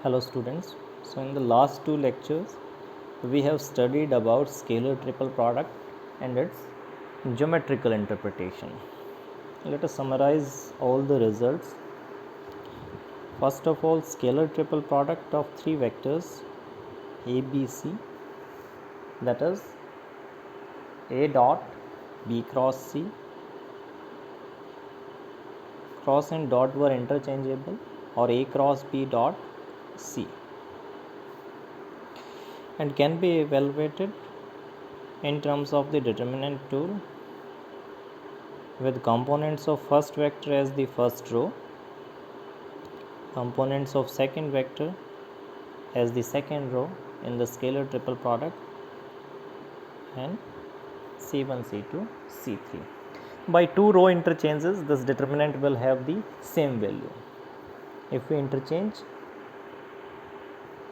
Hello students. So in the last two lectures we have studied about scalar triple product and its geometrical interpretation. Let us summarize all the results. First of all, scalar triple product of three vectors a, b, c, that is a dot b cross c. Cross and dot were interchangeable, or a cross b dot c, and can be evaluated in terms of the determinant tool with components of first vector as the first row, components of second vector as the second row in the scalar triple product, and c1, c2, c3. By two row interchanges, this determinant will have the same value. If we interchange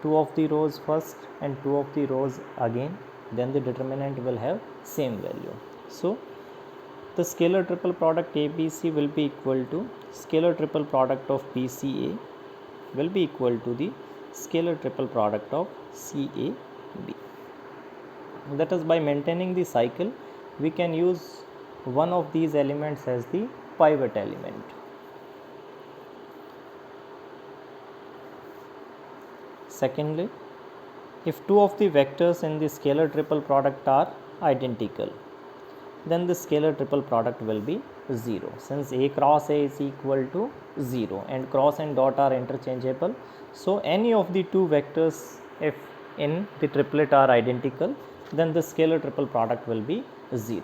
two of the rows first and two of the rows again, then the determinant will have same value. So the scalar triple product ABC will be equal to scalar triple product of BCA will be equal to the scalar triple product of CAB. That is, by maintaining the cycle, we can use one of these elements as the pivot element. Secondly, if two of the vectors in the scalar triple product are identical, then the scalar triple product will be 0, since a cross a is equal to 0 and cross and dot are interchangeable. So any of the two vectors, if in the triplet are identical, then the scalar triple product will be 0.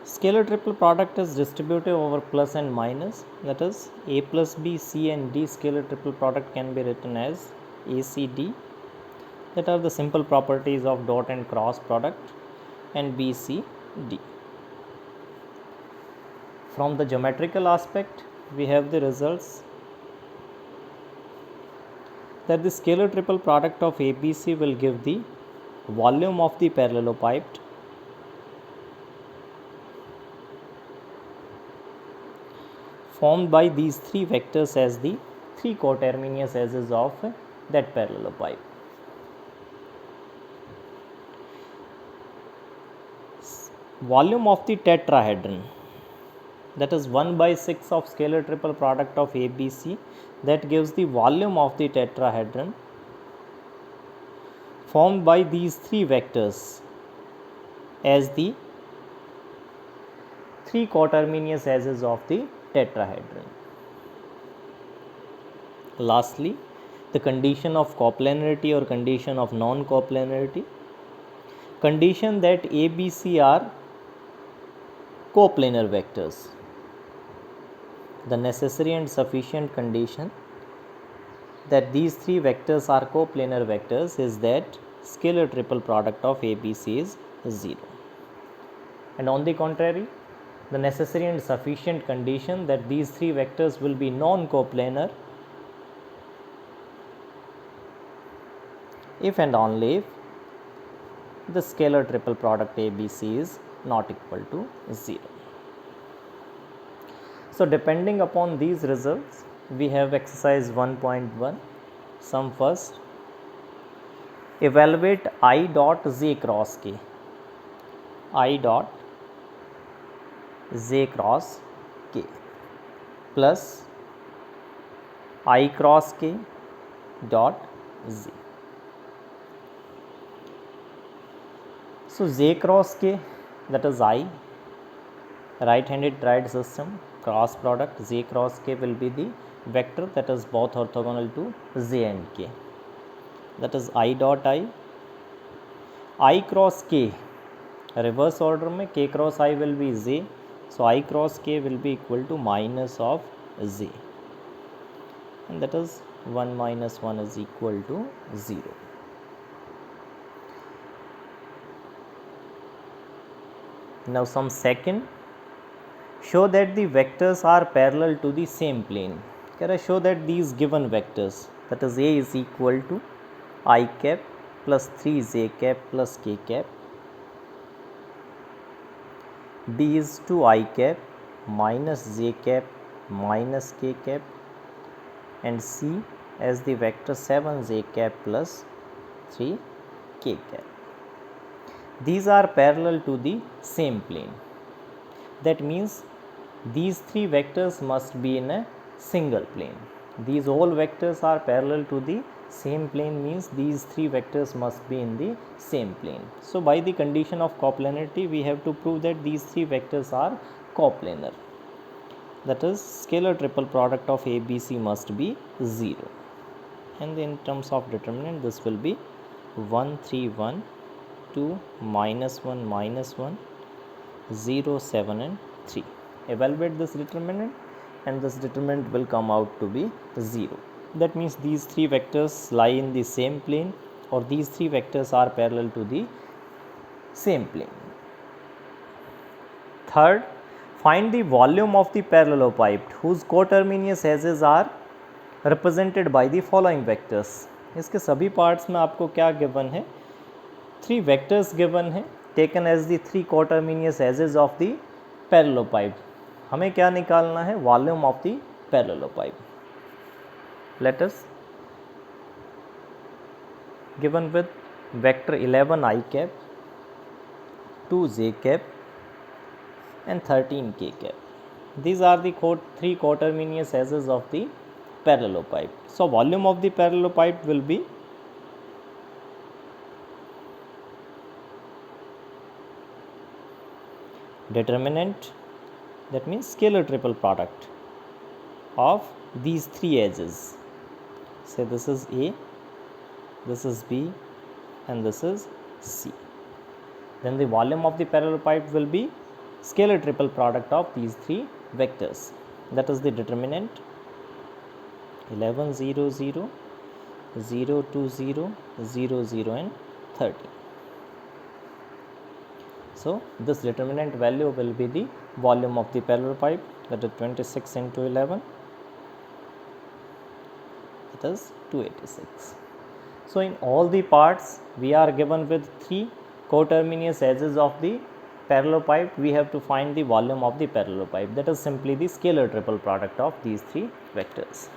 Scalar triple product is distributive over plus and minus, that is a plus b, c and d scalar triple product can be written as ACD, that are the simple properties of dot and cross product, and BCD. From the geometrical aspect, we have the results that the scalar triple product of ABC will give the volume of the parallelopiped formed by these three vectors as the three coterminous edges of that parallelopipe. Volume of the tetrahedron, that is 1 by 6 of scalar triple product of ABC, that gives the volume of the tetrahedron formed by these three vectors as the three coterminous edges of the tetrahedron. Lastly, the condition of coplanarity or condition of non-coplanarity. Condition that ABC are coplanar vectors. The necessary and sufficient condition that these three vectors are coplanar vectors is that scalar triple product of ABC is 0. And on the contrary, the necessary and sufficient condition that these three vectors will be non-coplanar if and only if the scalar triple product ABC is not equal to 0. So depending upon these results, we have exercise 1.1. Sum first. Evaluate I dot Z cross K. I dot Z cross K plus I cross K dot Z. So Z cross K, that is I, right-handed triad system, cross product Z cross K will be the vector that is both orthogonal to Z and K, that is I dot I cross K, reverse order में K cross I will be Z, so I cross K will be equal to minus of Z, and that is 1 minus 1 is equal to 0. Now some second, show that the vectors are parallel to the same plane. Can I show that these given vectors, that is A is equal to I cap plus 3 Z cap plus K cap, B is 2 I cap minus j cap minus k cap, and C as the vector 7 j cap plus 3 k cap. These are parallel to the same plane. That means these three vectors must be in a single plane. These all vectors are parallel to the same plane, means these three vectors must be in the same plane. So by the condition of coplanarity, we have to prove that these three vectors are coplanar. That is, scalar triple product of ABC must be 0. And in terms of determinant, this will be 1 3 1 2 minus 1 minus 1 0 7 and 3. Evaluate this determinant, and this determinant will come out to be 0. That means these three vectors lie in the same plane, or these three vectors are parallel to the same plane. Third, find the volume of the parallelepiped whose coterminous edges are represented by the following vectors. इसके सभी parts में आपको क्या given है? Three vectors given है taken as the three coterminous edges of the parallelepiped. हमें क्या निकालना है? Volume of the parallelepiped. Let us given with vector 11 I cap, 2 j cap and 13 k cap. These are the three coterminous edges of the parallelepiped. So volume of the parallelepiped will be determinant, that means scalar triple product of these three edges. Say this is A, this is B and this is C. Then the volume of the parallelepiped will be scalar triple product of these three vectors. That is the determinant 11 0 0 0 2 0 0 0 and 30. So this determinant value will be the volume of the parallelepiped, that is 26 into 11, that is 286. So in all the parts we are given with three coterminous edges of the parallelepiped. We have to find the volume of the parallelepiped, that is simply the scalar triple product of these three vectors.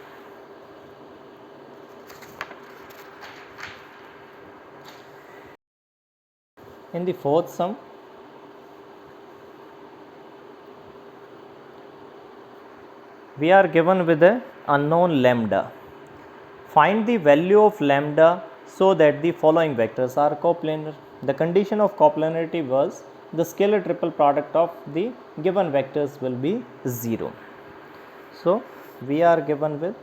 In the fourth sum, we are given with a unknown lambda. Find the value of lambda so that the following vectors are coplanar. The condition of coplanarity was the scalar triple product of the given vectors will be 0. So we are given with,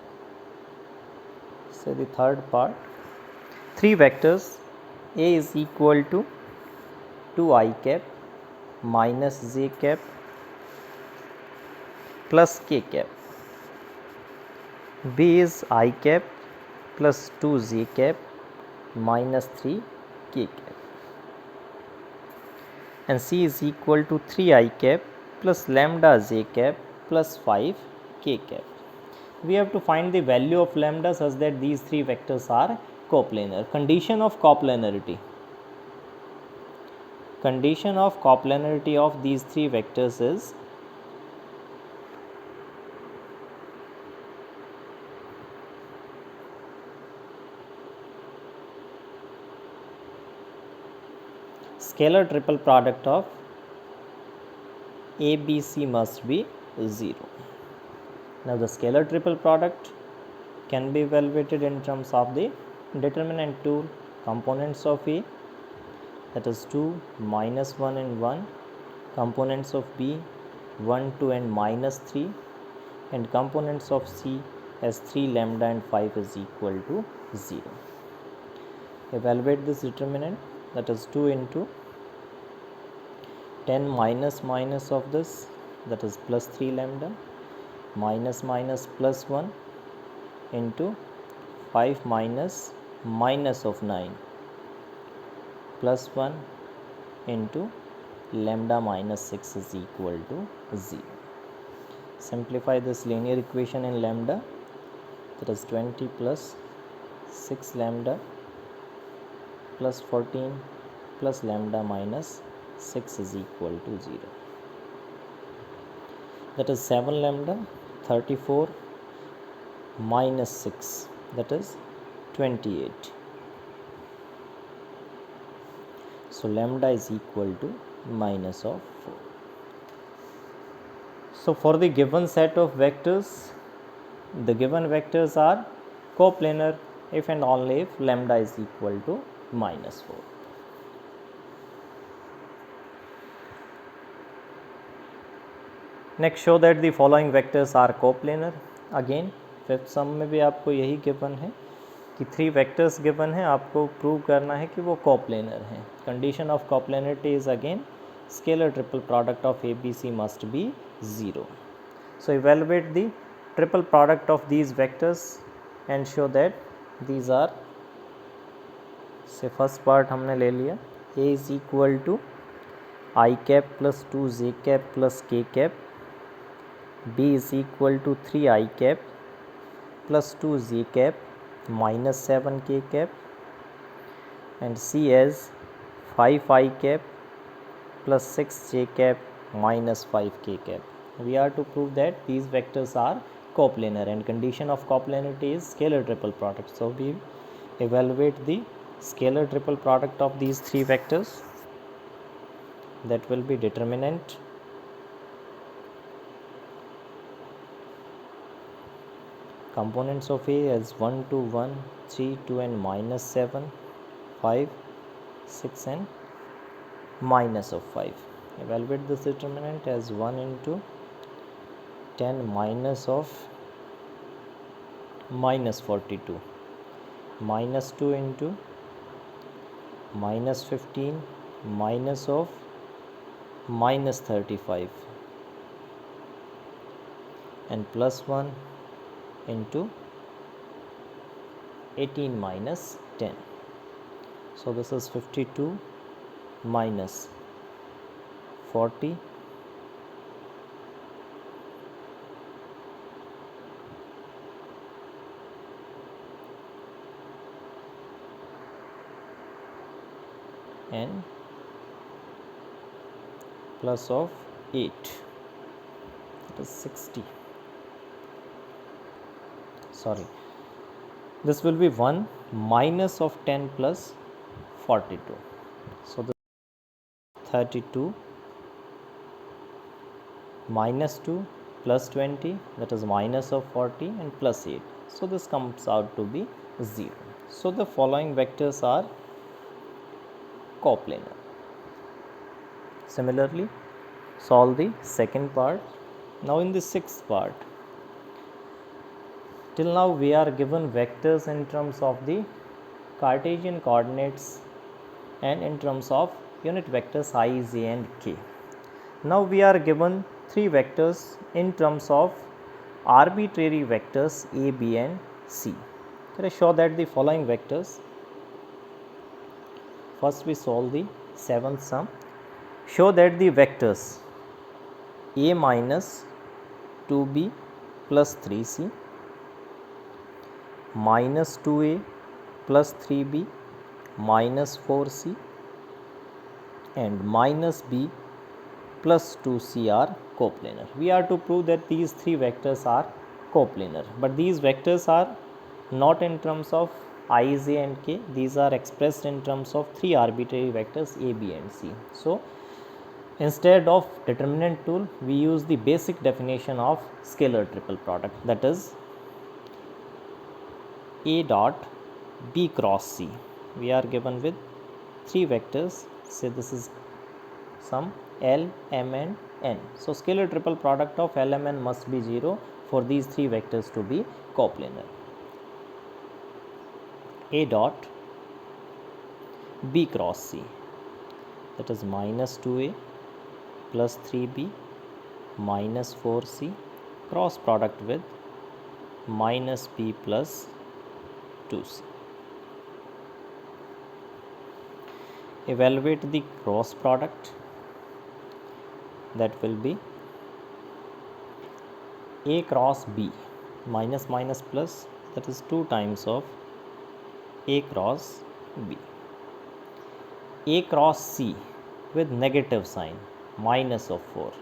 say, the third part, three vectors. A is equal to 2 I cap minus j cap plus k cap. B is I cap plus 2 j cap minus 3 k cap. And C is equal to 3 I cap plus lambda j cap plus 5 k cap. We have to find the value of lambda such that these three vectors are coplanar. Condition of coplanarity. Condition of coplanarity of these three vectors is scalar triple product of ABC must be 0. Now the scalar triple product can be evaluated in terms of the determinant tool. Components of A, that is 2 minus 1 and 1, components of B 1 2 and minus 3, and components of C as 3 lambda and 5 is equal to 0. Evaluate this determinant, that is 2 into 10 minus minus of this, that is plus 3 lambda, minus minus plus 1 into 5 minus minus of 9 plus 1 into lambda minus 6 is equal to 0. Simplify this linear equation in lambda, that is 20 plus 6 lambda plus 14 plus lambda minus 6 is equal to 0. that is 7 lambda, 34 minus 6, that is 28. So lambda is equal to minus of 4. So for the given set of vectors, the given vectors are coplanar if and only if lambda is equal to minus 4. Next show that the following vectors are coplanar. Again fifth sum में भी आपको यही given है कि 3 vectors given है, आपको prove करना है कि वो कोप्लेनर हैं. Condition of coplanarity is again scalar triple product of A B C must be 0. So evaluate the triple product of these vectors and show that these are. से first part हमने ले लिया, A is equal to I cap plus 2 J cap plus K cap, B is equal to 3 I cap plus 2 Z cap minus 7 K cap, and C as 5 I cap plus 6 J cap minus 5 K cap. We are to prove that these vectors are coplanar, and condition of coplanarity is scalar triple product. So we evaluate the scalar triple product of these 3 vectors. That will be determinant components of A as 1, 2, 1, 3, 2 and minus 7, 5, 6 and minus of 5. Evaluate this determinant as 1 into 10 minus of minus 42, minus 2 into minus 15 minus of minus 35 and plus 1 into 18 minus 10. So this is 52 minus 40 and plus of 8, that is 60. Sorry, this will be 1 minus of 10 plus 42. So this 32 minus 2 plus 20, that is minus of 40 and plus 8. So this comes out to be 0. So the following vectors are coplanar. Similarly, solve the second part. Now in the sixth part, till now we are given vectors in terms of the Cartesian coordinates and in terms of unit vectors I, j and k. Now we are given 3 vectors in terms of arbitrary vectors a, b and c. Let us show that the following vectors. First we solve the 7th sum. Show that the vectors a minus 2b plus 3c minus 2a plus 3b minus 4c and minus b plus 2c are coplanar. We are to prove that these 3 vectors are coplanar, but these vectors are not in terms of I, j and k. These are expressed in terms of 3 arbitrary vectors a, b and c. So instead of determinant tool, we use the basic definition of scalar triple product, that is A dot B cross C. We are given with 3 vectors. Say this is some L, M and N. So scalar triple product of L, M, N must be 0 for these 3 vectors to be coplanar. A dot B cross C, that is minus 2A plus 3B minus 4C cross product with minus B plus 2c. Evaluate the cross product. That will be a cross b, minus minus plus, that is 2 times of a cross b. A cross c with negative sign, minus of 4.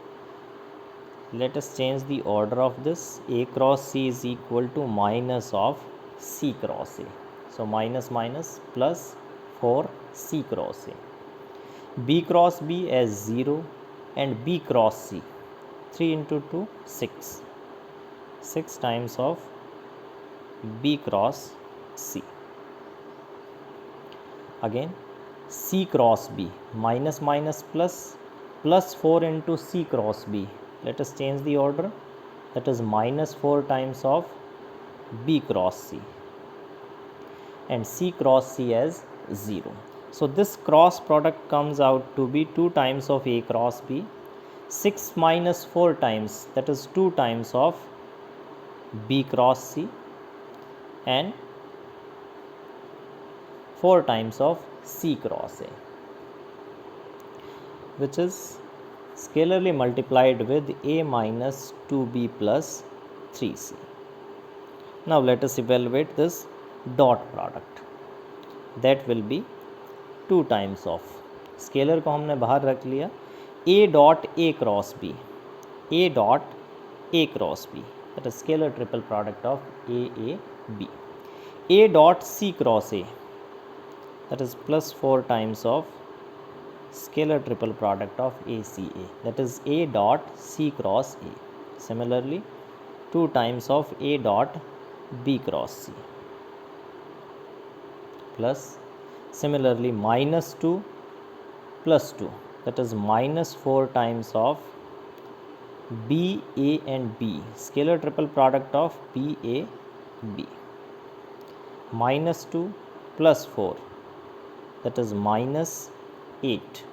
let us change the order of this. A cross C is equal to minus of C cross A. So minus minus plus 4 C cross A. B cross B as 0 and B cross C. 3 into 2, 6. 6 times of B cross C. Again C cross B, minus minus plus, plus 4 into C cross B. Let us change the order. That is minus 4 times of B cross C and C cross C as 0. So this cross product comes out to be 2 times of A cross B. 6 minus 4 times, that is 2 times of B cross C and 4 times of C cross A, which is scalarly multiplied with A minus 2B plus 3C. Now let us evaluate this dot product. That will be 2 times of, scalar को हमने बाहर रख लिया, A dot A cross B, A dot A cross B, that is scalar triple product of A B. A dot C cross A, that is plus 4 times of scalar triple product of ACA, that is A dot C cross A. Similarly 2 times of A dot B cross C, plus similarly minus 2 plus 2, that is minus 4 times of B, A and B, scalar triple product of B, A, B, minus 2 plus 4, that is minus 8,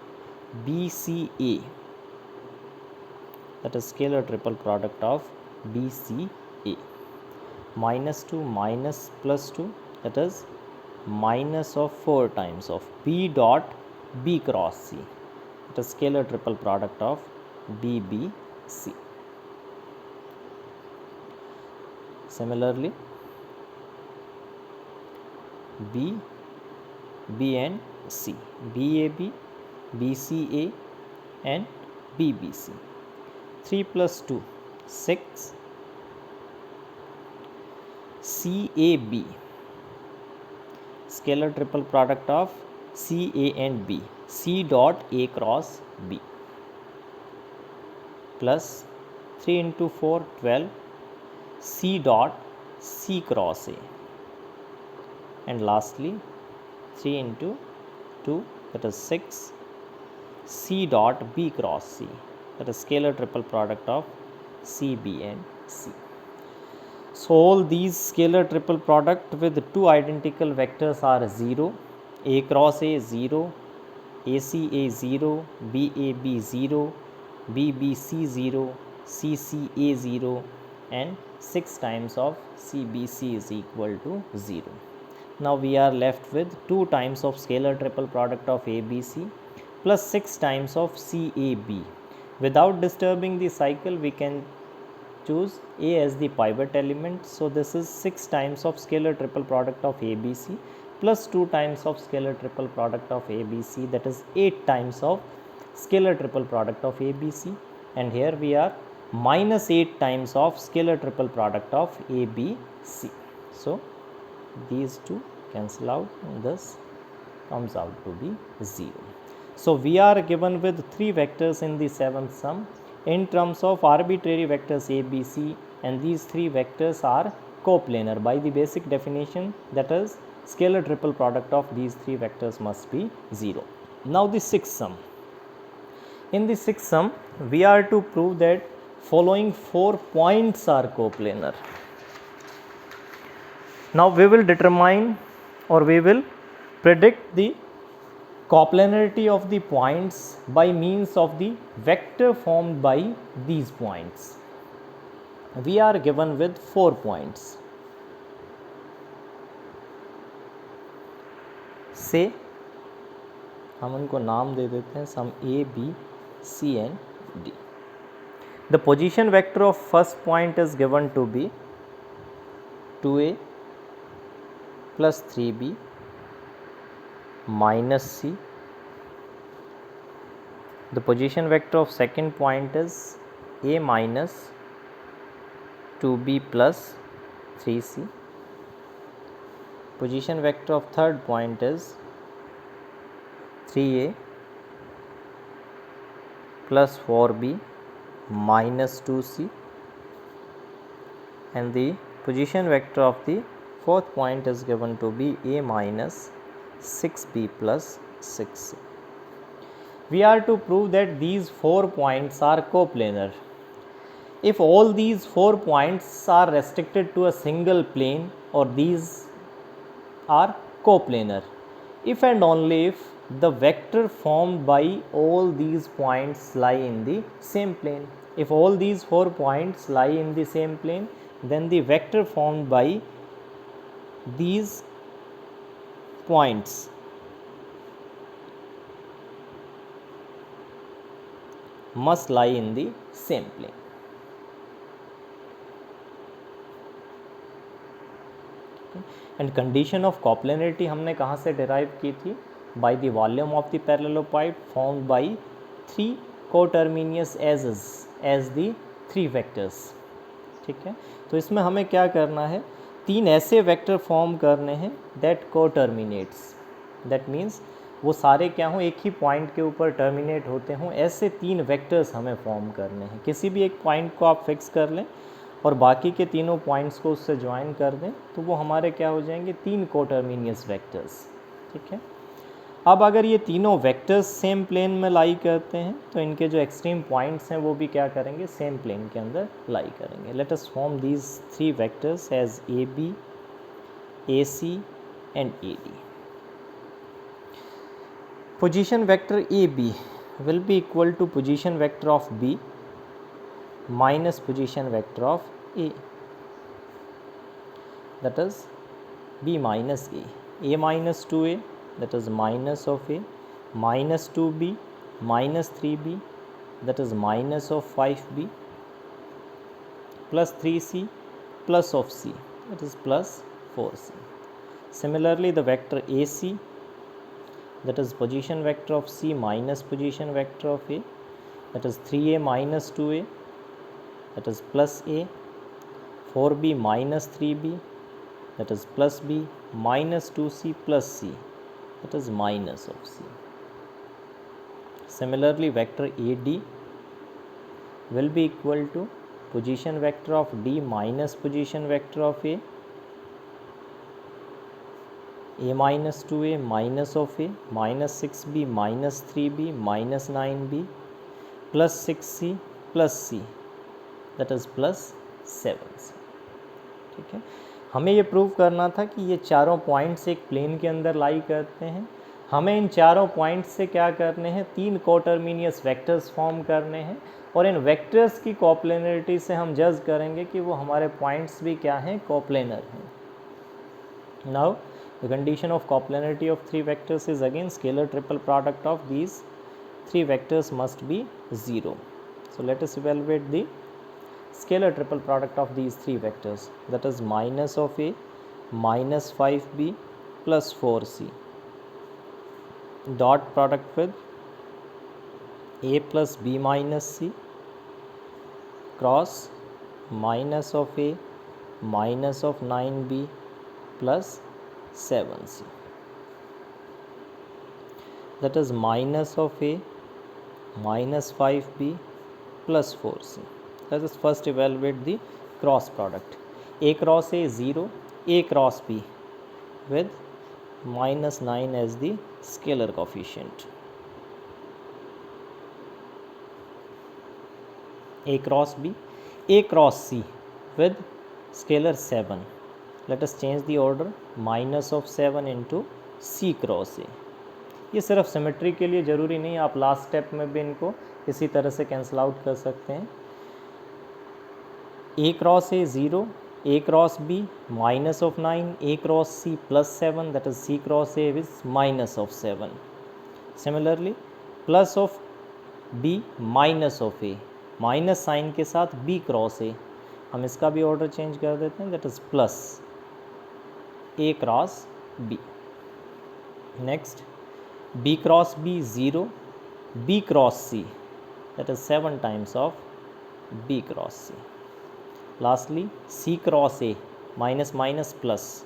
B, C, A, that is scalar triple product of B, C, A, minus 2 minus plus 2, that is minus of 4 times of B dot B cross C, that is scalar triple product of B, B, C. Similarly B, B and C, BAB, BCA and BBC. 3 plus 2, 6, CAB, scalar triple product of C, A and B, C dot A cross B, plus 3 into 4, 12, C dot C cross A, and lastly 3 into 2, that is 6, C dot B cross C, that is scalar triple product of C, B and C. So all these scalar triple product with two identical vectors are 0, A cross A 0, ACA 0, BAB 0, BBC 0, CCA 0 and 6 times of CBC is equal to 0. Now we are left with 2 times of scalar triple product of ABC plus 6 times of CAB. Without disturbing the cycle, we can choose A as the pivot element. So this is 6 times of scalar triple product of ABC plus 2 times of scalar triple product of ABC, that is 8 times of scalar triple product of ABC, and here we are minus 8 times of scalar triple product of ABC. So these two cancel out and this comes out to be 0. So we are given with 3 vectors in the 7th sum in terms of arbitrary vectors ABC, and these 3 vectors are coplanar by the basic definition, that is scalar triple product of these 3 vectors must be 0. Now the 6th sum. In the 6th sum, we are to prove that following 4 points are coplanar. Now we will determine or we will predict the coplanarity of the points by means of the vector formed by these points. We are given with 4 points. से हम उनको नाम दे देते हैं सम A, B, C and D. The position vector of first point is given to be 2A plus 3B minus C. The position vector of second point is a minus 2b plus 3c. Position vector of third point is 3a plus 4b minus 2c, and the position vector of the fourth point is given to be a minus 6b plus 6c. We are to prove that these 4 points are coplanar. If all these 4 points are restricted to a single plane, or these are coplanar, if and only if the vector formed by all these points lie in the same plane. If all these 4 points lie in the same plane, then the vector formed by these points must lie in the same plane. And condition of coplanarity हमने कहाँ से derive की थी? By the volume of the parallelepiped formed by 3 coterminous edges as the 3 vectors. ठीक है, तो इसमें हमें क्या करना है? 3 ऐसे वेक्टर फॉर्म करने हैं that coterminates. That means वो सारे क्या हों, एक ही पॉइंट के ऊपर टर्मिनेट होते हों, ऐसे 3 वेक्टर्स हमें फॉर्म करने हैं. किसी भी एक पॉइंट को आप फिक्स कर लें और बाकी के तीनों पॉइंट्स को उससे ज्वाइन कर दें, तो वो हमारे क्या हो जाएंगे? 3 कोटर्मिनियस वेक्टर्स. ठीक है, अब अगर ये तीनों वेक्टर्स सेम प्लेन में लाई करते हैं, तो इनके जो एक्सट्रीम पॉइंट्स हैं वो भी क्या करेंगे? सेम प्लेन के अंदर लाई करेंगे. Let us form these 3 vectors as A B, A C and A D. Position vector AB will be equal to position vector of B minus position vector of A, that is B minus A. A minus 2A, that is minus of A, minus 2B minus 3B, that is minus of 5B, plus 3C plus of C, that is plus 4C. Similarly, the vector AC, that is position vector of C minus position vector of A, that is 3A minus 2A, that is plus A, 4B minus 3B, that is plus B, minus 2C plus C, that is minus of C. Similarly, vector AD will be equal to position vector of D minus position vector of A minus 2A minus of A, minus 6B minus 3B minus 9B plus 6C plus C, that is plus 7C. ठीक है, हमें ये prove करना था कि ये चारों points एक प्लेन के अंदर लाई करते हैं. हमें इन चारों पॉइंट्स से क्या करने हैं? 3 कोटर्मिनियस वेक्टर्स फॉर्म करने हैं, और इन वेक्टर्स की कोप्लेनरिटी से हम जज करेंगे कि वो हमारे पॉइंट्स भी क्या हैं? कोप्लेनर हैं. Now the condition of coplanarity of 3 vectors is again scalar triple product of these 3 vectors must be 0. So let us evaluate the scalar triple product of these 3 vectors, that is minus of A minus 5B plus 4C, dot product with A plus B minus C cross minus of A minus of 9B plus 7C, that is minus of A minus 5B plus 4C. Let us first evaluate the cross product. A cross A 0, A cross B with minus 9 as the scalar coefficient. A cross B, A cross C with scalar 7. Let us change the order, minus of 7 into C cross A. ये सिर्फ symmetry के लिए ज़रूरी नहीं, आप last step में भी इनको इसी तरह से कैंसिल आउट कर सकते हैं. A cross A 0, A cross B minus of 9, A cross C plus 7, that is C cross A is minus of 7. Similarly, plus of B minus of A, minus sign के साथ B cross A, हम इसका भी order change कर देते हैं, that is plus A cross B. Next, B cross B 0, B cross C, that is 7 times of B cross C. Lastly, C cross A, minus minus plus,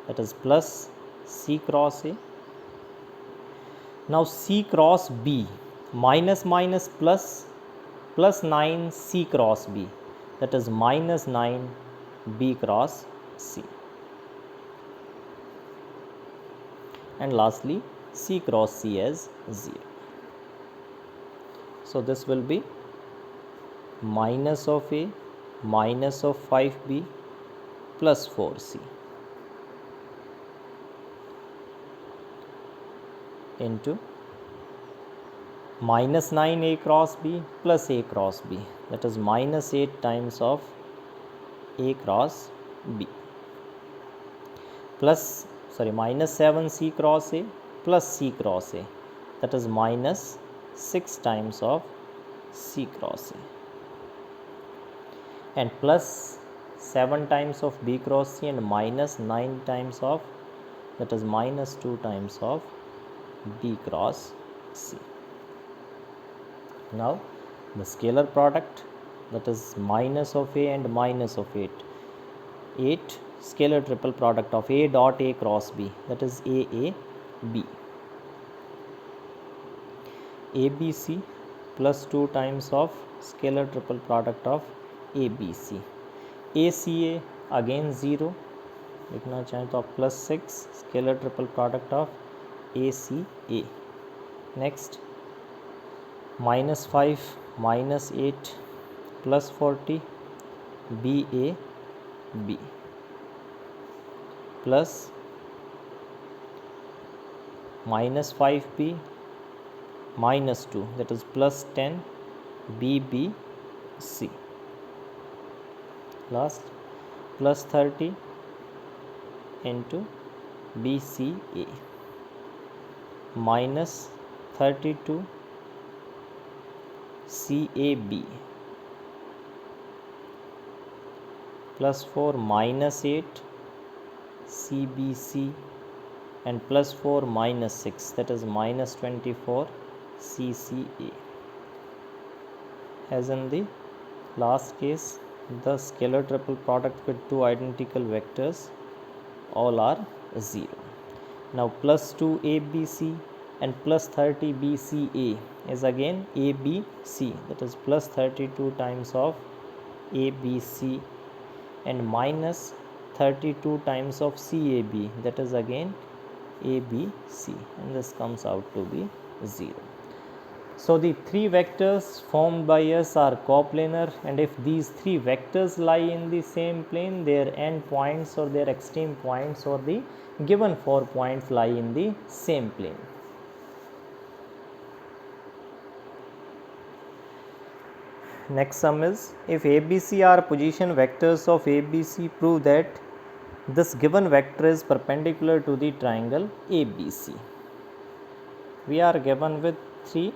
that is plus C cross A. Now C cross B, minus minus plus, plus 9 C cross B, that is minus 9 B cross C. And lastly, C cross C as 0. So this will be minus of A, minus of 5B plus 4C into minus 9A cross B plus A cross B, that is minus 8 times of A cross B, plus minus 7C cross A plus C cross A, that is minus 6 times of C cross A, and plus 7 times of B cross C and minus 9 times of, that is minus 2 times of B cross C. Now the scalar product, that is minus of A and minus of 8 scalar triple product of A dot A cross B, that is AAB, ABC plus 2 times of scalar triple product of ABC, ACA again 0, लिखना चाहें तो आप plus 6 scalar triple product of ACA. Next, minus 5 minus 8 plus 40 BAB plus minus 5B minus 2, that is plus 10 BBC. Last, plus 30 into BCA minus 32 CAB plus 4 minus 8 CBC and plus 4 minus 6, that is minus 24 CCA. As in the last case, the scalar triple product with two identical vectors all are 0. Now plus 2 ABC and plus 30 BCA is again ABC, that is plus 32 times of ABC and minus 32 times of CAB, that is again ABC, and this comes out to be 0. So the three vectors formed by us are coplanar, and if these three vectors lie in the same plane, their end points or their extreme points or the given 4 points lie in the same plane. Next sum is, if ABC are position vectors of ABC, prove that this given vector is perpendicular to the triangle ABC. We are given with 3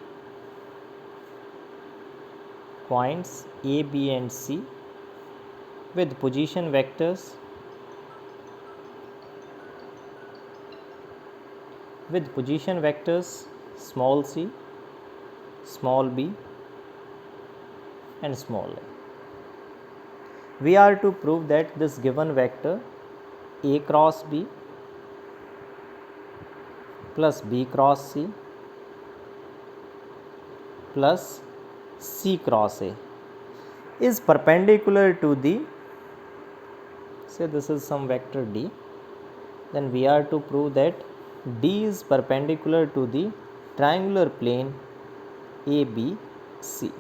points A, B and C with position vectors small c, small b and small a. We are to prove that this given vector A cross B plus B cross C plus C cross A is perpendicular to the, say this is some vector D, then we are to prove that D is perpendicular to the triangular plane ABC.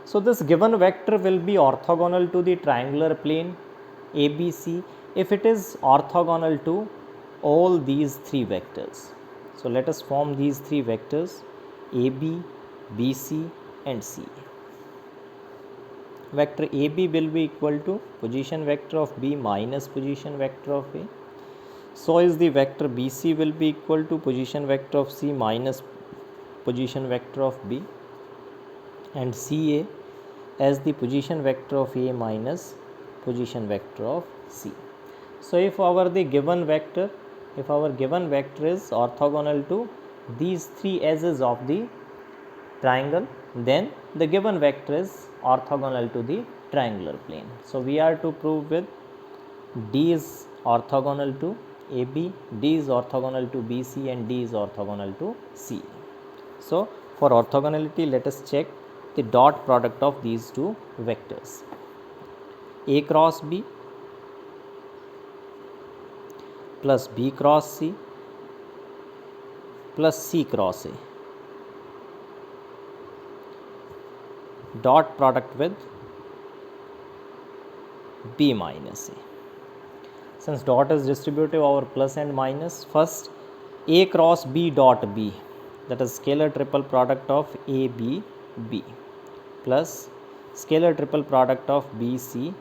So this given vector will be orthogonal to the triangular plane ABC if it is orthogonal to all these three vectors. So let us form these three vectors AB, BC and CA. Vector AB will be equal to position vector of B minus position vector of A. So is the vector BC will be equal to position vector of C minus position vector of B, and CA as the position vector of A minus position vector of C. So if our given vector is orthogonal to these three edges of the triangle, then the given vector is orthogonal to the triangular plane. So we are to prove with D is orthogonal to AB, D is orthogonal to BC, and D is orthogonal to C. So for orthogonality, let us check the dot product of these two vectors. A cross B plus B cross C plus C cross A, dot product with B minus A. Since dot is distributive over plus and minus, first A cross B dot B, that is scalar triple product of A B B, plus scalar triple product of B C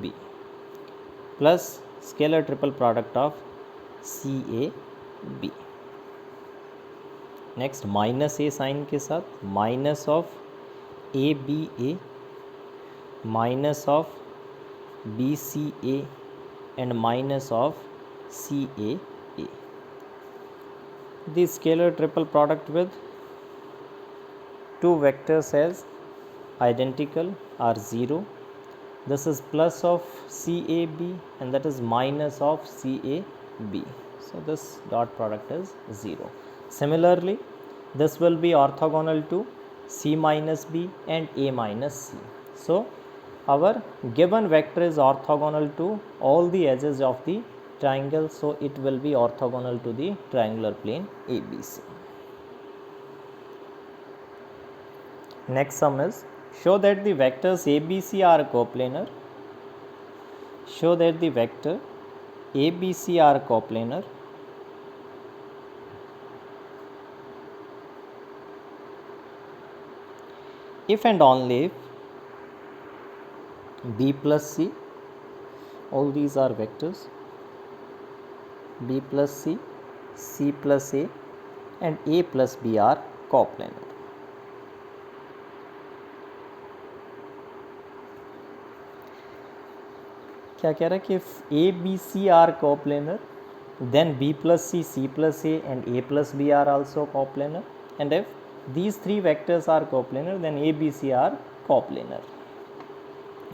B, plus scalar triple product of C A B. Next minus a sign के साथ minus of A B A minus of B C A and minus of C A the scalar triple product with two vectors as identical are 0. This is plus of CAB and that is minus of CAB. So this dot product is 0. Similarly, this will be orthogonal to C minus B and A minus C. So our given vector is orthogonal to all the edges of the triangle. So it will be orthogonal to the triangular plane ABC. Next sum is, show that the vectors ABC are coplanar. Show that the vector ABC are coplanar if and only if B plus C, all these are vectors, B plus C, C plus A and A plus B are coplanar. क्या कह रहा है कि if A, B, C are coplanar, then B plus C, C plus A and A plus B are also coplanar, and if these three vectors are coplanar, then A, B, C are coplanar.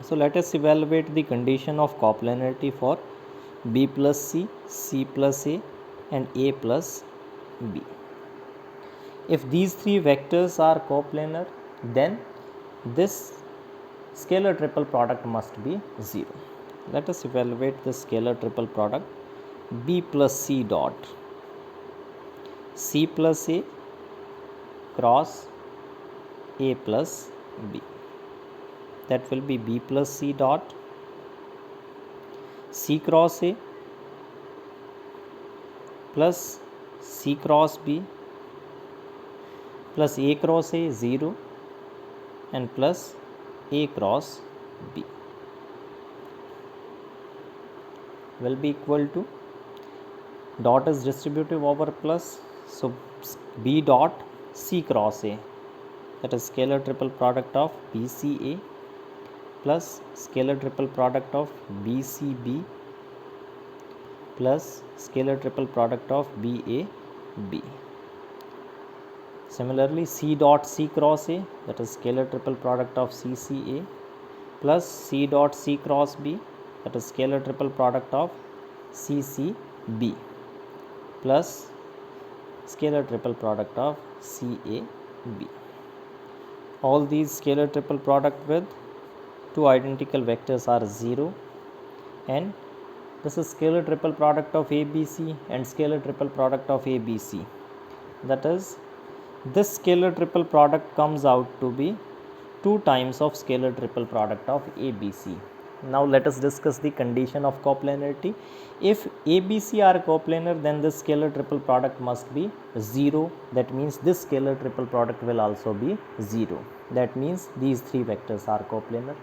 So let us evaluate the condition of coplanarity for B plus C, C plus A and A plus B. If these three vectors are coplanar, then this scalar triple product must be 0. Let us evaluate the scalar triple product B plus C dot C plus A cross A plus B. That will be B plus C dot C cross A plus C cross B plus A cross A 0 and plus A cross B will be equal to, dot is distributive over plus, so B dot C cross A, that is scalar triple product of BCA plus scalar triple product of BCB plus scalar triple product of BAB. Similarly, C dot C cross A, that is scalar triple product of CCA plus C dot C cross B, that is scalar triple product of CCB plus scalar triple product of CAB. All these scalar triple product with two identical vectors are 0, and this is scalar triple product of ABC and scalar triple product of ABC. That is, this scalar triple product comes out to be 2 times of scalar triple product of ABC. Now let us discuss the condition of coplanarity. If ABC are coplanar, then this scalar triple product must be 0. That means this scalar triple product will also be 0. That means these three vectors are coplanar.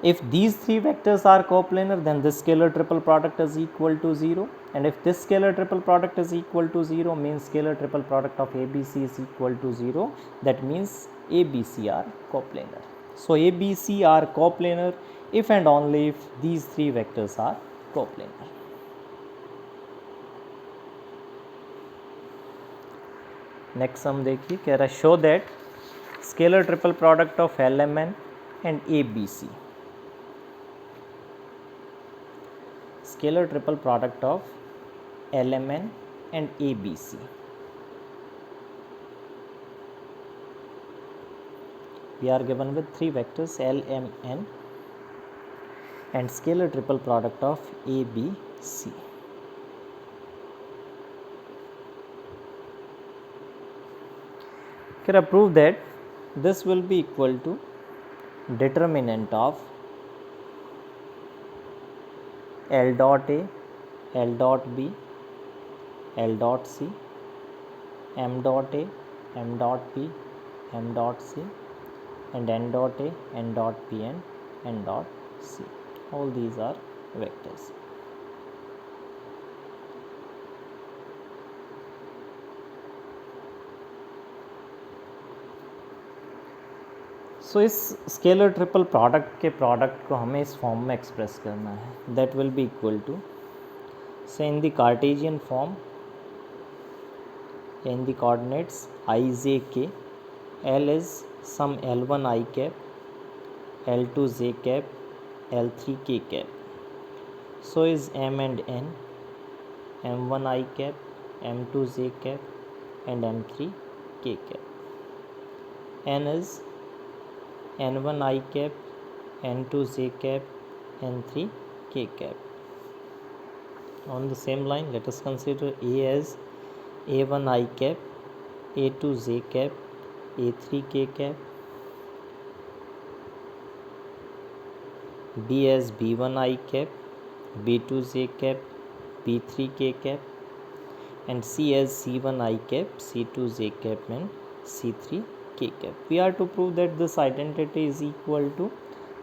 If these three vectors are coplanar, then this scalar triple product is equal to 0. And if this scalar triple product is equal to 0, means scalar triple product of ABC is equal to 0. That means ABC are coplanar. So ABC are coplanar if and only if these three vectors are coplanar. Next sum देखिए, कह रहा है show that scalar triple product of LMN and ABC. Scalar triple product of LMN and ABC. We are given with three vectors LMN and scalar triple product of ABC. Can I prove that this will be equal to determinant of L dot A, L dot B, L dot C, M dot A, M dot B, M dot C, and N dot A, N dot B, and N dot C. All these are vectors. So इस scalar triple product के product को हमें इस form में express करना है. That will be equal to say in the Cartesian form in the coordinates I, j, k, L is some L1 I cap, L2 j cap, L3 k cap. So is M and N, M1 I cap, M2 j cap, and M3 k cap. N is N1 I cap, N2 j cap, N3 k cap. On the same line, let us consider A as A1 I cap, A2 j cap, A3 k cap, B as B1 I cap, B2 j cap, B3 k cap, and C as C1 I cap, C2 j cap, and C3 k cap. We are to prove that this identity is equal to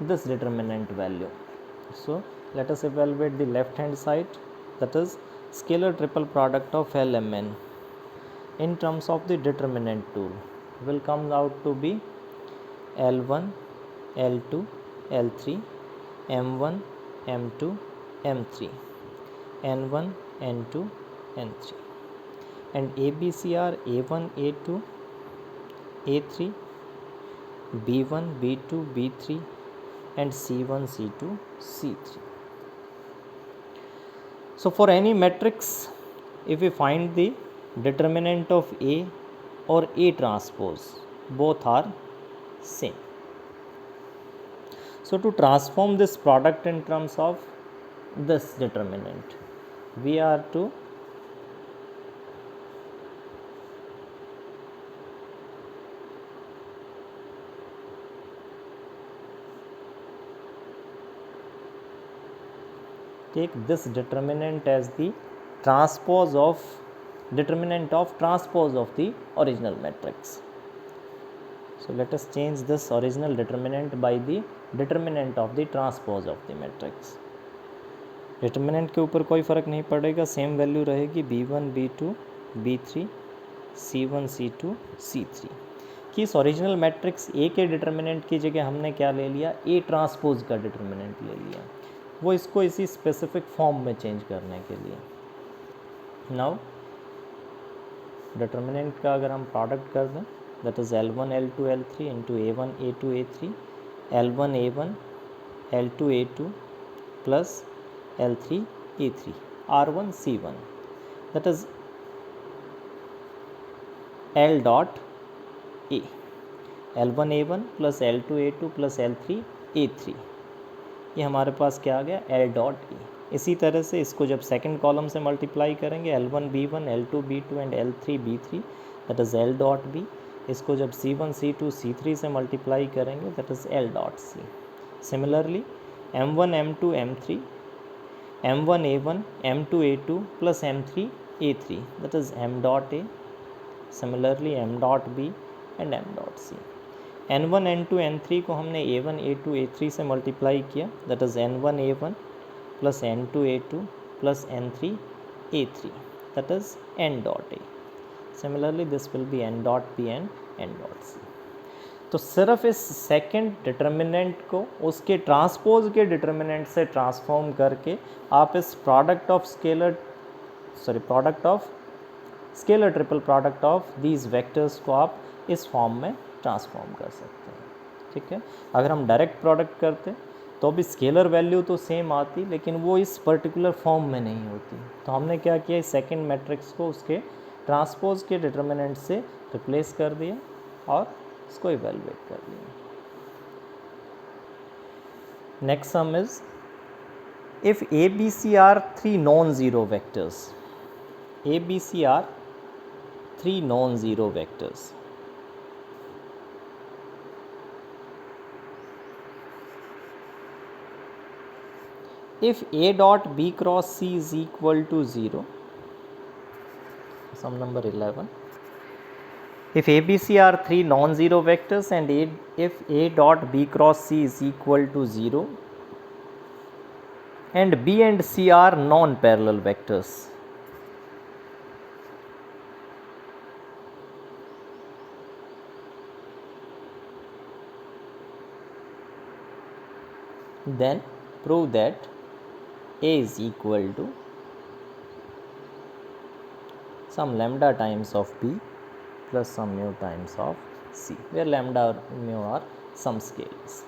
this determinant value. So let us evaluate the left hand side, that is scalar triple product of LMN in terms of the determinant tool will come out to be L1, L2, L3, M1, M2, M3, N1, N2, N3, and ABC are A1, A2, A3, B1, B2, B3, and C1, C2, C3. So for any matrix, if we find the determinant of A or A transpose, both are same. So to transform this product in terms of this determinant, we are to take this determinant as the transpose of determinant of transpose of the original matrix. So let us change this original determinant by the determinant of the transpose of the matrix. determinant के ऊपर कोई फ़र्क नहीं पड़ेगा, same value रहेगी B1, B2, B3, C1, C2, C3 कि इस original matrix A के डिटर्मिनेंट की जगह हमने क्या ले लिया, A ट्रांसपोज का डिटर्मिनेंट ले लिया, वो इसको इसी स्पेसिफिक फॉर्म में चेंज करने के लिए. नाउ डिटर्मिनेंट का अगर हम प्रोडक्ट कर दें, that is L1, L2, L3 into A1, A2, A3, L1, A1, L2, A2 plus L3, A3, R1, C1, that is L dot A, L1, A1 plus L2, A2 plus L3, A3, ये हमारे पास क्या आ गया, L dot A. इसी तरह से इसको जब second column से मल्टीप्लाई करेंगे, L1, B1, L2, B2 and L3, B3, that is L dot B. इसको जब C1, C2, C3 से मल्टीप्लाई करेंगे, that is L dot C. Similarly M1, M2, M3, M1, A1, M2, A2 plus M3, A3, that is M dot A. Similarly M dot B and M dot C. N1, N2, N3 को हमने A1, A2, A3 से multiply किया, that is N1, A1 plus N2, A2 plus N3, A3, that is N dot A. Similarly this will B N dot B and N dot C. तो सिर्फ इस second determinant को उसके transpose के determinant से transform करके आप इस product of scalar triple product of these vectors को आप इस फॉर्म में ट्रांसफॉर्म कर सकते हैं, ठीक है। अगर हम डायरेक्ट प्रोडक्ट करते तो भी स्केलर वैल्यू तो सेम आती, लेकिन वो इस पर्टिकुलर फॉर्म में नहीं होती। तो हमने क्या किया, इस सेकेंड मैट्रिक्स को उसके ट्रांसपोज के डिटर्मिनेंट से रिप्लेस कर दिया और इसको इवेलुएट कर लिया। Next sum is if ABC are three non-zero vectors, ABC are three non-zero vectors, if A dot B cross C is equal to 0, sum number 11, if ABC are three non-zero vectors and if A dot B cross C is equal to 0 and B and C are non-parallel vectors, then prove that A is equal to some lambda times of B plus some mu times of C, where lambda or mu are some scales.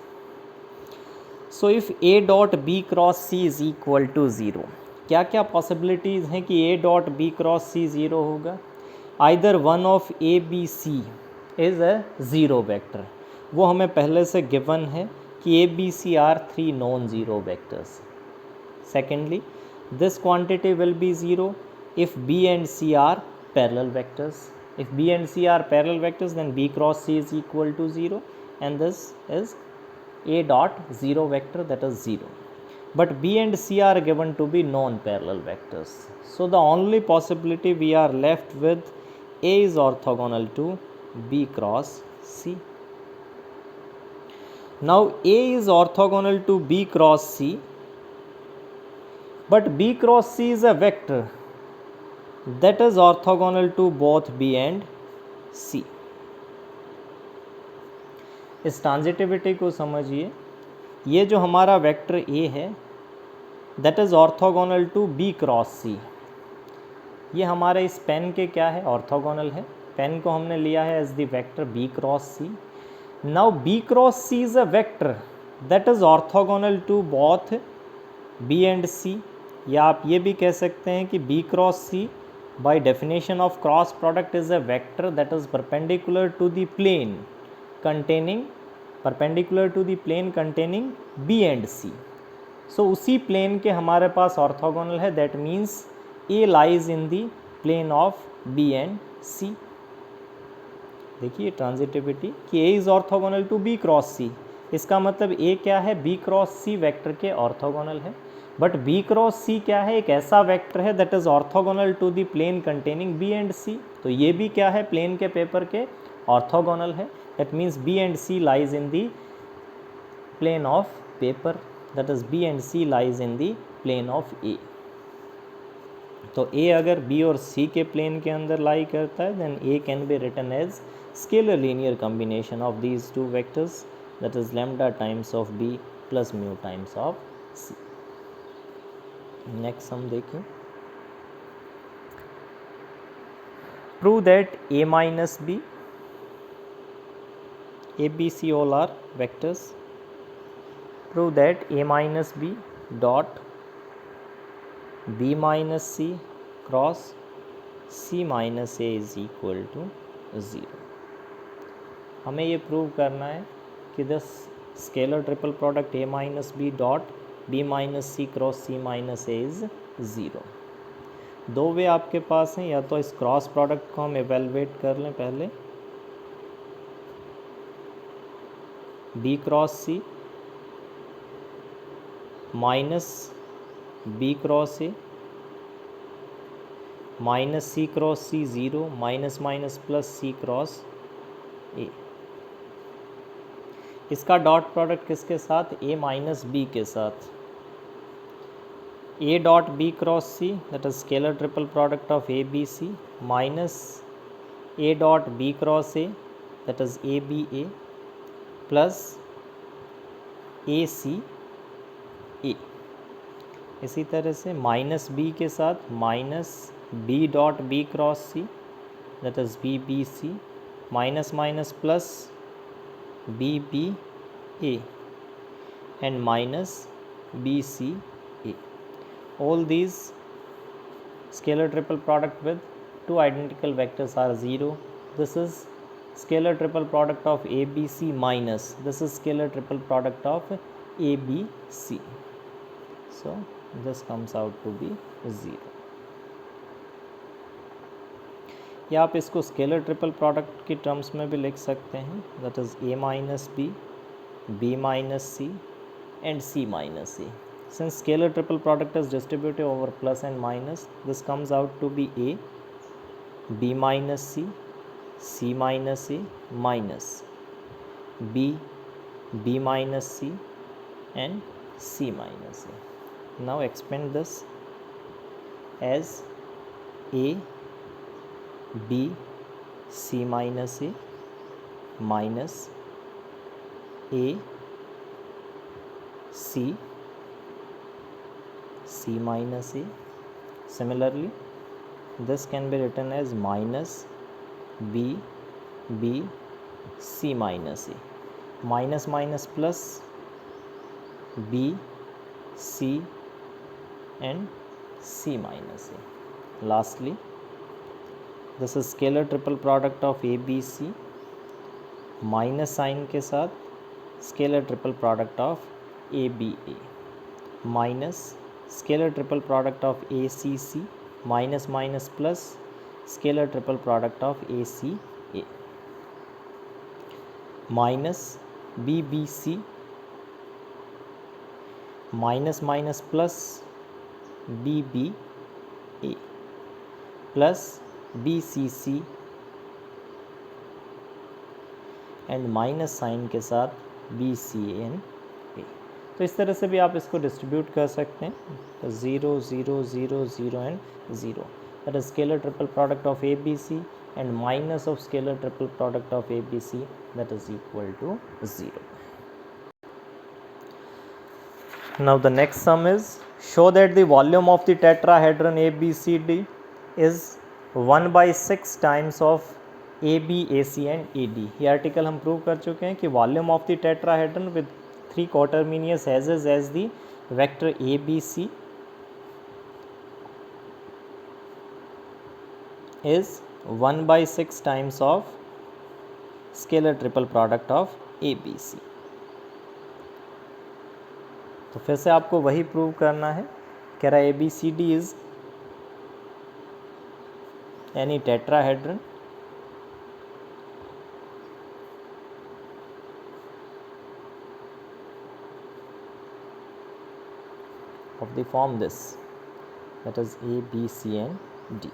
So if A dot B cross C is equal to 0, क्या क्या possibilities हैं कि A dot B cross C 0 होगा? Either one of A B C is a zero vector, वो हमें पहले से given है कि A B C are three non zero vectors. Secondly, this quantity will be 0 if B and C are parallel vectors. If B and C are parallel vectors, then B cross C is equal to 0, and this is A dot 0 vector, that is 0. But B and C are given to be non-parallel vectors. So the only possibility we are left with, A is orthogonal to B cross C. Now A is orthogonal to B cross C, but B cross C is a vector that is orthogonal to both B and C. इस transitivity को समझिए, ये जो हमारा vector A है that is orthogonal to B cross C, ये हमारे इस पेन के क्या है, ऑर्थोगोनल है. पेन को हमने लिया है as the vector B cross C. Now B cross C is a vector that is orthogonal to both B and C, या आप ये भी कह सकते हैं कि B cross C by definition of cross product is a vector that is perpendicular to the plane containing B and C. So उसी plane के हमारे पास ऑर्थोगोनल है, that means A lies in the plane of B and C. देखिए transitivity कि A is orthogonal to B cross C, इसका मतलब A क्या है, B क्रॉस C वेक्टर के ऑर्थोगोनल है. बट B क्रॉस C क्या है, एक ऐसा वेक्टर है that is orthogonal to the plane containing B and C. तो ये भी क्या है, प्लेन के पेपर के ऑर्थोगोनल है. That means B and C lies in the plane of paper, that is B and C lies in the plane of A. तो A अगर B और C के प्लेन के अंदर लाई करता है, then A can be written as scalar linear combination of these two vectors, that is lambda times of B plus mu times of C. Next हम देखें, prove that A minus B, A B C all are vectors. Prove that A minus B dot B minus C cross C minus A is equal to 0. हमें ये prove करना है कि the scalar triple product A minus B dot B minus C cross C minus A is 0. दो वे आपके पास हैं, या तो इस क्रॉस प्रोडक्ट को हम एवेलुएट कर लें पहले, B cross C minus B cross A minus C cross C 0 minus minus plus C cross A. इसका डॉट प्रोडक्ट किसके साथ, A माइनस B के साथ. A dot B cross C, that is scalar triple product of A B C, minus A dot B cross A, that is A B A, plus A C A. इसी तरह से minus B के साथ minus B dot B cross C, that is B B C, minus minus plus BBA and minus BCA. All these scalar triple product with two identical vectors are 0. This is scalar triple product of ABC minus this is scalar triple product of ABC. So this comes out to be 0. या आप इसको scalar triple product की terms में भी लिख सकते हैं, that is A minus B, B minus C and C minus A. Since scalar triple product is distributive over plus and minus, this comes out to be A, B minus C, C minus A minus B, B minus C and C minus A. Now expand this as A, B, C minus A minus A, C, C minus A. Similarly, this can be written as minus B, B, C minus A. Minus minus plus B, C and C minus A. Lastly, this is scalar triple product of ABC minus sign के साथ scalar triple product of ABA minus scalar triple product of ACC minus minus plus scalar triple product of ACA minus BBC minus minus plus BBA plus BCC and minus sign के साथ BCN A. तो इस तरह से भी आप इसको distribute कर सकते हैं, तो 0 0 0 0 and 0, that is scalar triple product of ABC and minus of scalar triple product of ABC that is equal to 0. Now the next sum is show that the volume of the tetrahedron ABCD is 1/6 times of AB, AC and AD. ये article हम prove कर चुके हैं कि volume of the tetrahedron with 3 quaternions edges as the vector ABC is 1/6 times of scalar triple product of ABC. तो फिर से आपको वही प्रूव करना है, कह रहा है ABCD is any tetrahedron of the form this, that is A, B, C and D.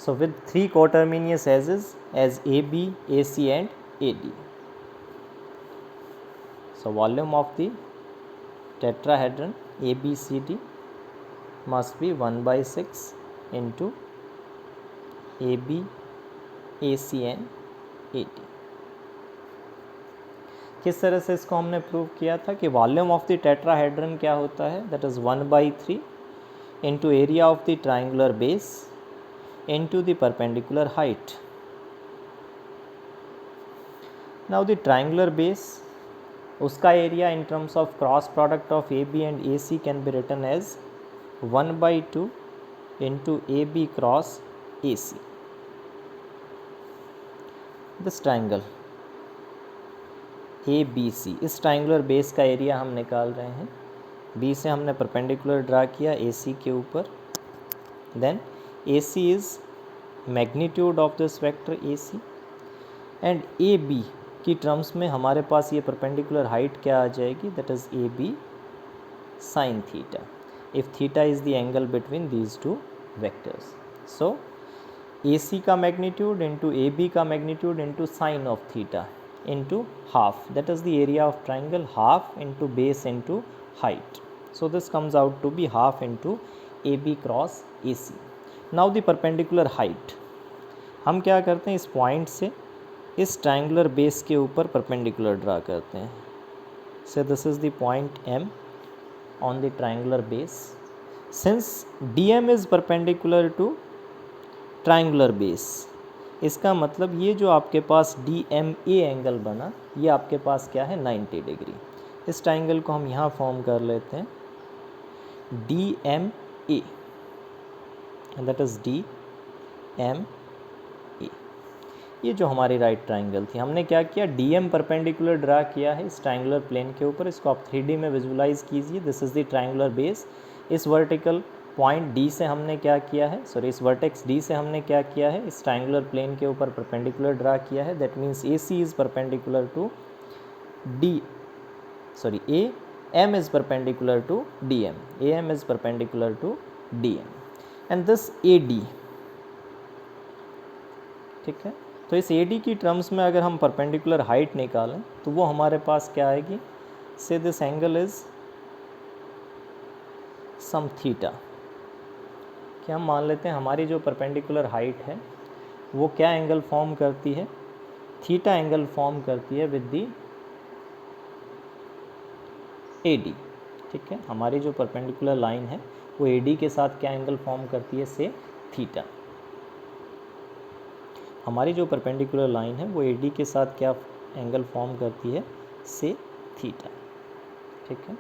So with 3 quaternions edges as AB, AC and AD. So volume of the tetrahedron ABCD must be 1/6 into AB, AC and AD. किस तरह से इसको हमने prove किया था कि volume of the tetrahedron क्या होता है, that is 1/3 into area of the triangular base into the perpendicular height. Now the triangular base, उसका area in terms of cross product of AB and AC can be written as 1/2 into AB cross AC. This triangle ABC, इस triangular base का area हम निकाल रहे हैं. B से हमने perpendicular draw किया AC के ऊपर. Then AC is magnitude of this vector AC and AB की टर्म्स में हमारे पास ये परपेंडिकुलर हाइट क्या आ जाएगी, that is AB sine theta, if theta is the angle between these two vectors. So AC का मैग्नीट्यूड इंटू AB का magnitude into sine of theta into half, that is the area of triangle, half into base into height. So this comes out to be half into AB cross AC. Now the perpendicular height, हम क्या करते हैं, इस point से इस triangular base के ऊपर perpendicular draw करते हैं. So this is the point M on the triangular base. Since DM is perpendicular to triangular base, इसका मतलब ये जो आपके पास DMA एंगल बना, ये आपके पास क्या है 90 डिग्री। इस ट्राइंगल को हम यहाँ फॉर्म कर लेते हैं DMA, दैट इज़ DMA। ये जो हमारी राइट ट्राइंगल थी, हमने क्या किया, DM परपेंडिकुलर ड्रा किया है इस ट्राइंगुलर प्लेन के ऊपर। इसको आप 3D में विजुलाइज कीजिए। This is the triangular base. इस वर्टिकल पॉइंट D से हमने क्या किया है, सॉरी इस वर्टेक्स D से हमने क्या किया है, इस ट्राइंगुलर प्लेन के ऊपर परपेंडिकुलर ड्रा किया है। That means AC is perpendicular to AM is perpendicular to DM. AM is perpendicular to DM. And this AD, ठीक है। तो इस AD की टर्म्स में अगर हम परपेंडिकुलर हाइट निकालें तो वो हमारे पास क्या आएगी, say this angle is some theta. क्या हम मान लेते हैं हमारी जो परपेंडिकुलर हाइट है वो क्या एंगल फॉर्म करती है, थीटा एंगल फॉर्म करती है विद दी AD, ठीक है। हमारी जो परपेंडिकुलर लाइन है वो AD के साथ क्या एंगल फॉर्म करती है, से थीटा। हमारी जो परपेंडिकुलर लाइन है वो AD के साथ क्या एंगल फॉर्म करती है, से थीटा, ठीक है।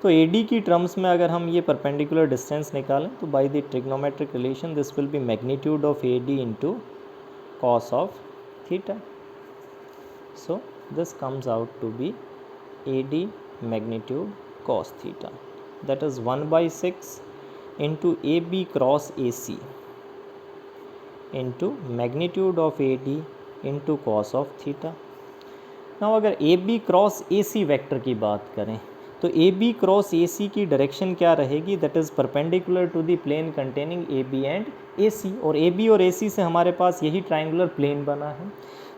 तो AD की टर्म्स में अगर हम ये परपेंडिकुलर डिस्टेंस निकालें तो by the trigonometric relation this will be magnitude of AD into cos of theta. So this comes out to be AD magnitude cos theta, that is 1/6 into AB cross AC into magnitude of AD into cos of theta. Now अगर AB cross AC vector की बात करें तो AB cross AC की direction क्या रहेगी, that is perpendicular to the plane containing AB and AC, और AB और AC से हमारे पास यही ट्राइंगुलर प्लेन बना है।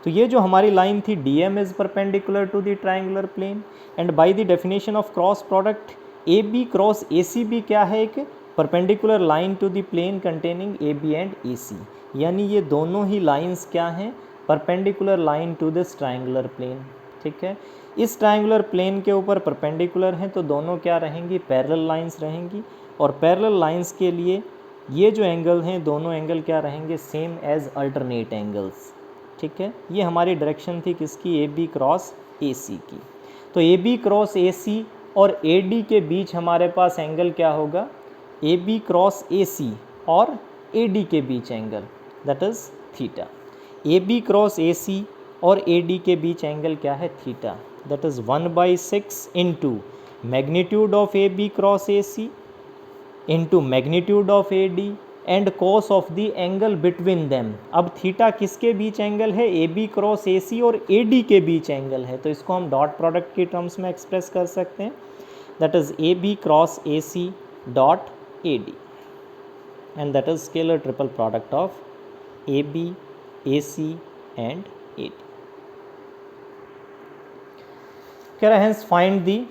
तो ये जो हमारी लाइन थी DM is perpendicular to the triangular plane, and by the definition of cross product AB cross AC भी क्या है, एक perpendicular line to the plane containing AB and AC, यानी ये दोनों ही लाइंस क्या हैं, perpendicular line to this triangular plane, ठीक है। इस ट्राइंगुलर प्लेन के ऊपर परपेंडिकुलर हैं तो दोनों क्या रहेंगी, पैरेलल लाइंस रहेंगी, और पैरेलल लाइंस के लिए ये जो एंगल हैं दोनों एंगल क्या रहेंगे, सेम एज अल्टरनेट एंगल्स, ठीक है। ये हमारी डायरेक्शन थी किसकी, AB क्रॉस AC की। तो AB क्रॉस AC और AD के बीच हमारे पास एंगल क्या होगा, AB क्रॉस AC और AD के बीच angle, that is theta. AB cross AC और AD के बीच एंगल क्या है, theta, that is 1/6 into magnitude of AB cross AC into magnitude of AD and cos of the angle between them. अब theta किसके बीच एंगल है, AB cross AC और AD के बीच एंगल है, तो इसको हम डॉट प्रोडक्ट की टर्म्स में एक्सप्रेस कर सकते हैं, that is AB cross AC dot AD, and that is scalar triple product of AB, AC and AD। कह रहे हैं find the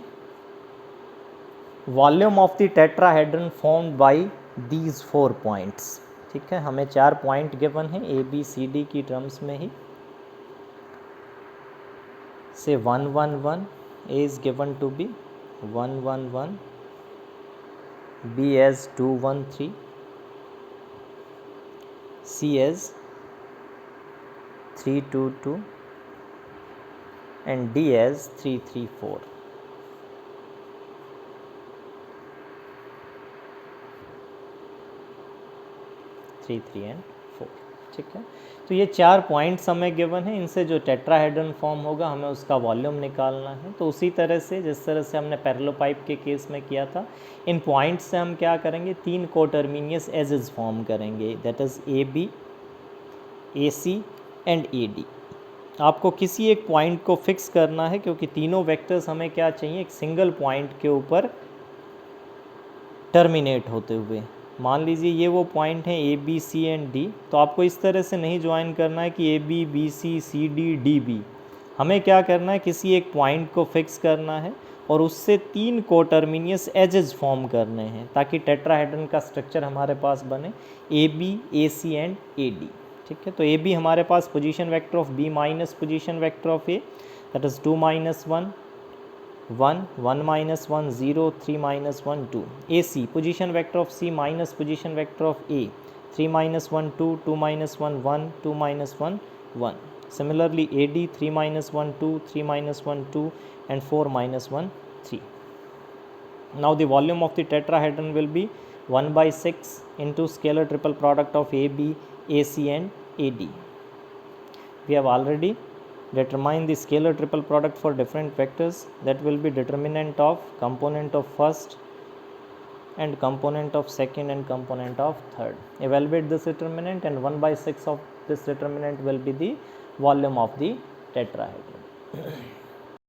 volume of the tetrahedron formed by these 4 points, ठीक है। हमें 4 पॉइंट गिवन है ABCD की terms में ही, से 1 1 1 A is given to be 1 1 1, B as 2 1 3, C as 3 2 2 and D as 3 3 4। Three and 4, ठीक है। तो ये 4 पॉइंट्स हमें गिवन है, इनसे जो टेट्राहेड्रन फॉर्म होगा हमें उसका वॉल्यूम निकालना है। तो उसी तरह से जिस तरह से हमने पैरेललोपाइप के केस में किया था, इन पॉइंट्स से हम क्या करेंगे, 3 कोटर्मीनियस एजेस फॉर्म करेंगे, that is AB, AC and AD। आपको किसी एक पॉइंट को फिक्स करना है क्योंकि तीनों वेक्टर्स हमें क्या चाहिए, एक सिंगल पॉइंट के ऊपर टर्मिनेट होते हुए। मान लीजिए ये वो पॉइंट हैं AB, C एंड D, तो आपको इस तरह से नहीं ज्वाइन करना है कि AB, BC, CD, DB। हमें क्या करना है, किसी एक पॉइंट को फिक्स करना है और उससे 3 कोटर्मीनियस एजेस फॉर्म करने हैं ताकि टेट्राहेड्रन का स्ट्रक्चर हमारे पास बने, AB, AC एंड AD, ठीक है। तो AB हमारे पास position vector of B minus position vector of A, that is 2 -1 1 1 -1 0 3 -1 2। AC position vector of C minus position vector of A, 3 minus 1 2, 2 minus 1 1, 2 minus 1 1. Similarly AD 3 minus 1 2, 3 minus 1 2, and 4 minus 1 3. Now the volume of the tetrahedron will be 1 by 6 into scalar triple product of AB, AC and AD. We have already determined the scalar triple product for different vectors. That will be determinant of component of first and component of second and component of third. Evaluate this determinant, and 1 by 6 of this determinant will be the volume of the tetrahedron.